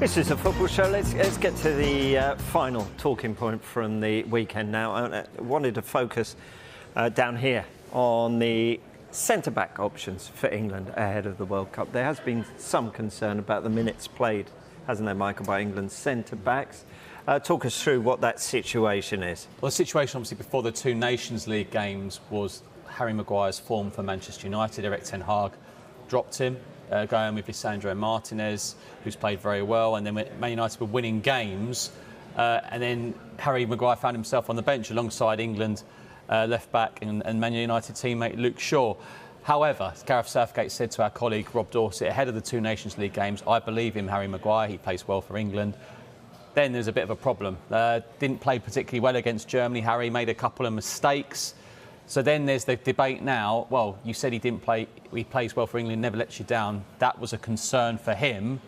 This is a football show. Let's get to the final talking point from the weekend now. I wanted to focus down here on the centre-back options for England ahead of the World Cup. There has been some concern about the minutes played, hasn't there, Michael, by England's centre-backs. Talk us through what that situation is. Well, the situation obviously before the two Nations League games was Harry Maguire's form for Manchester United. Erik ten Hag dropped him, going with Lisandro Martinez, who's played very well. And then Man United were winning games. And then Harry Maguire found himself on the bench alongside England left back and Man United teammate Luke Shaw. However, Gareth Southgate said to our colleague Rob Dorsett ahead of the two Nations League games, I believe in Harry Maguire, he plays well for England. Then there's a bit of a problem. Didn't play particularly well against Germany. Harry made a couple of mistakes. So then there's the debate now, well, you said he didn't play, he plays well for England, never lets you down. That was a concern for him.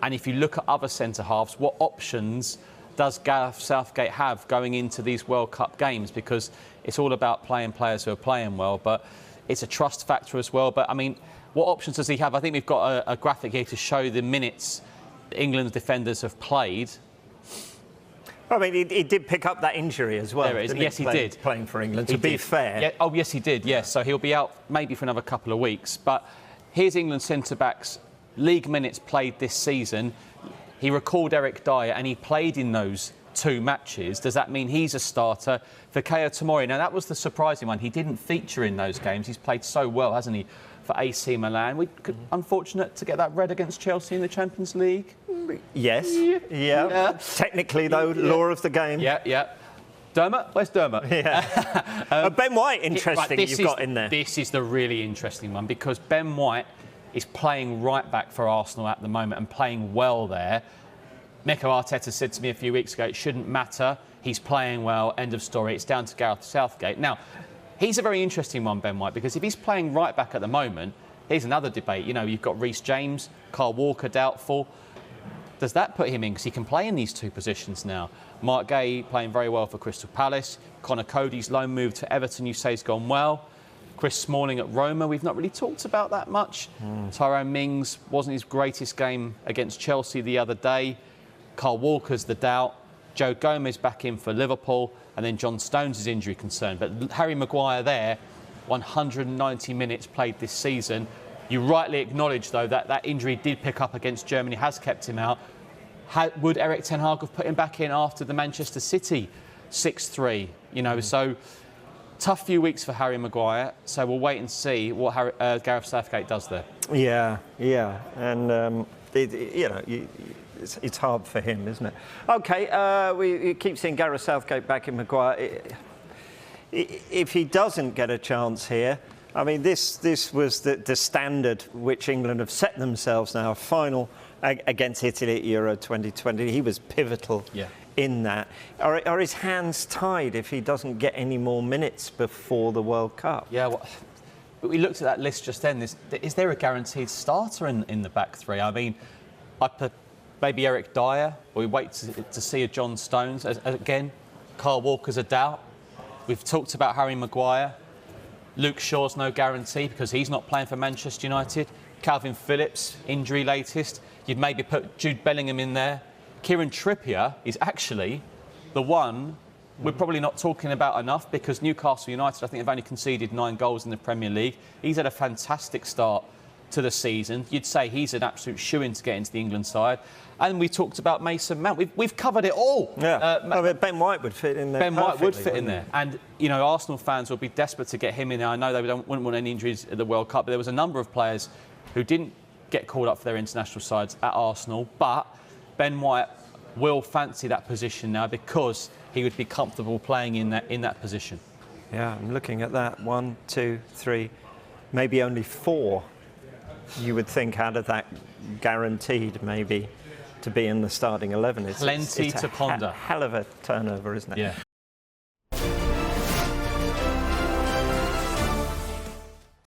And if you look at other centre-halves, what options does Gareth Southgate have going into these World Cup games? Because it's all about playing players who are playing well, but it's a trust factor as well. But, I mean, what options does he have? I think we've got a graphic here to show the minutes England's defenders have played. I mean, he did pick up that injury as well. There it is. Yes, he did. Playing for England, to be fair. Yeah. Oh, yes, he did, yes. So he'll be out maybe for another couple of weeks. But here's England's centre-backs' league minutes played this season. He recalled Eric Dyer and he played in those two matches. Does that mean he's a starter? Fikayo Tomori, now that was the surprising one. He didn't feature in those games. He's played so well, hasn't he, for AC Milan. Unfortunate to get that red against Chelsea in the Champions League. Yes. Yeah. Technically, though, law of the game. Yeah. Dermot? Where's Dermot? Yeah. Ben White, interesting, you've got in there. This is the really interesting one because Ben White is playing right back for Arsenal at the moment and playing well there. Mikel Arteta said to me a few weeks ago, it shouldn't matter. He's playing well, end of story. It's down to Gareth Southgate. Now, he's a very interesting one, Ben White, because if he's playing right back at the moment, here's another debate. You know, you've got Reece James, Kyle Walker doubtful. Does that put him in? Because he can play in these two positions now. Mark Gay playing very well for Crystal Palace. Connor Cody's loan move to Everton, you say, has gone well. Chris Smalling at Roma, we've not really talked about that much. Tyrone Mings wasn't his greatest game against Chelsea the other day. Kyle Walker's the doubt. Joe Gomez back in for Liverpool. And then John Stones is injury concern. But Harry Maguire there, 190 minutes played this season. You rightly acknowledge, though, that that injury did pick up against Germany, has kept him out. Would Erik ten Hag have put him back in after the Manchester City 6-3? You know, so tough few weeks for Harry Maguire. So we'll wait and see what Gareth Southgate does there. Yeah. And, it's hard for him, isn't it? OK, we keep seeing Gareth Southgate back in Maguire. If he doesn't get a chance here, I mean, this was the standard which England have set themselves now, final against Italy at Euro 2020. He was pivotal in that. Are his hands tied if he doesn't get any more minutes before the World Cup? Yeah, well, we looked at that list just then. Is there a guaranteed starter in the back three? I mean, I put maybe Eric Dyer, or we wait to see a John Stones. Again, Kyle Walker's a doubt. We've talked about Harry Maguire. Luke Shaw's no guarantee because he's not playing for Manchester United. Calvin Phillips, injury latest. You'd maybe put Jude Bellingham in there. Kieran Trippier is actually the one we're probably not talking about enough because Newcastle United, I think, have only conceded 9 goals in the Premier League. He's had a fantastic start to the season. You'd say he's an absolute shoo-in to get into the England side. And we talked about Mason Mount. We've covered it all. Yeah. Ben White would fit in there. Ben White would fit in there. And, you know, Arsenal fans will be desperate to get him in there. I know they wouldn't want any injuries at the World Cup, but there was a number of players who didn't get called up for their international sides at Arsenal. But Ben White will fancy that position now because he would be comfortable playing in that position. Yeah, I'm looking at that. 1, 2, 3, maybe only 4. You would think out of that guaranteed maybe to be in the starting 11. Plenty to ponder. Hell of a turnover, isn't it? Yeah.